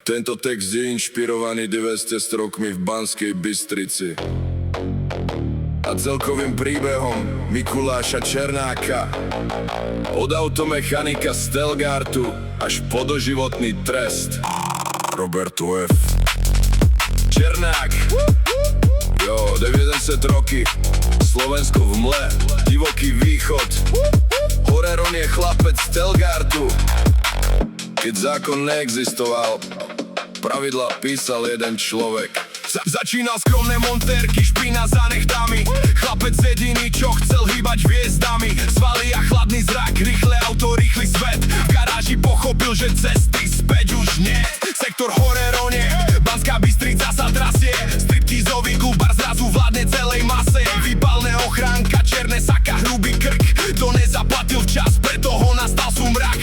Tento text je inšpirovaný 200 rokmi v Banskej Bystrici a celkovým príbehom Mikuláša Černáka. Od automechanika Stelgartu až po doživotný trest Robertu F. Černák. 90 roky, Slovensko v mle, divoký východ. Horeron je chlapec Stelgartu. Keď zákon neexistoval, pravidla písal jeden človek. Začínal skromné montérky, špina za nechtami. Chlapec jediný, čo chcel hýbať hviezdami. Svaly a chladný zrak, rýchle auto, rýchly svet. V garáži pochopil, že cesty späť už nie. Sektor Horeronie, Banská Bystrica sa trasie. Striptízový klubar zrazu vládne celej mase. Výpalné ochránka, čierne saka, hrubý krk. To nezaplatil včas, preto ho nastal sumrak.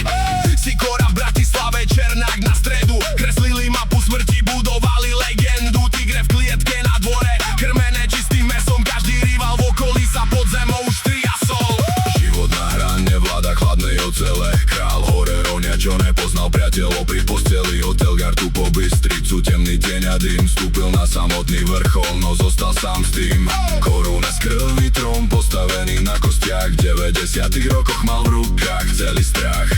Sikora v Bratislave, Černák na stredu. Kreslili mapu smrti, budovali legendu. Tigre v klietke na dvore, krmené čistým mesom. Každý rival v okolí sa pod zemou už triasol. Život na hraň nevláda chladnej ocele. Král Horeronia, čo nepoznal priateľov pri posteli. Od Stelgartu po Bystricu, temný deň a dym. Vstúpil na samotný vrchol, no zostal sám s tým. Koruna z krvi, trón postavený na kostiach. V 90 rokoch mal v rukách celý strach.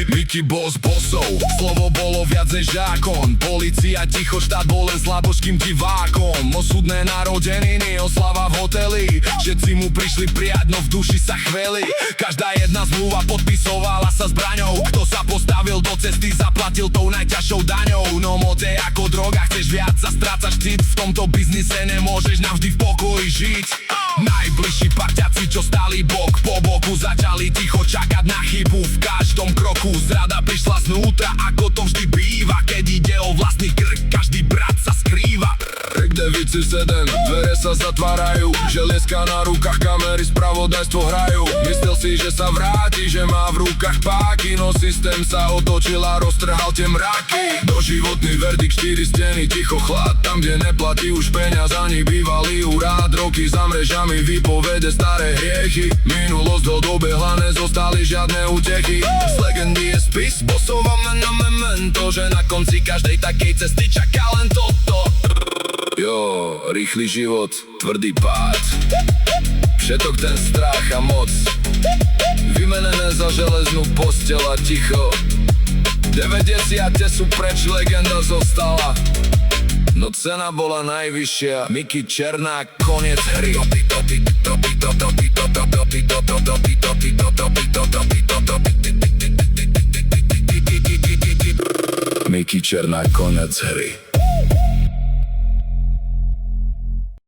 Mickey bol s bosou, slovo bolo viac než zákon. Polícia ticho, štát bol len s labožským divákom. Osudné narodeniny, oslava v hoteli. Všetci mu prišli prijať, no v duši sa chveli. Každá jedna zmluva podpisovala sa zbraňou. Kto sa postavil do cesty, zaplatil tou najťažšou daňou. No moc je ako droga, chceš viac a strácaš cit. V tomto biznise nemôžeš navždy v pokoji žiť. Najbližší parťaci, čo stáli bok po boku, začali ticho čakať na chybu v každom kroku. Zrada prišla znútra, ako to vždy býva. Keď ide o vlastný krk, každý brat sa skrýva. Rek devici seden, dvere sa zatvárajú. Želieska na rukách, kamery spravodajstvo hrajú. Myslel si, že sa vráti, že má v rukách páky. No systém sa otočil a roztrhal tie mraky. Doživotný verdikt, 4 steny, ticho chlad. Tam, kde neplatí už peňaz ani bývalý úrad. Roky za mrežami, výpovede, staré hriechy. Minulosť ho dobehla, nezostali žiadne útechy. Z legendy je spis, bosovom na memento. Že na konci každej takej cesty čaká len toto. Rýchly život, tvrdý pád. Všetok ten strach a moc vymenené za železnú posteľ a ticho. 90 sú preč, legenda zostala. No cena bola najvyššia. Mickey Černák, koniec hry. Mickey Černák, koniec hry.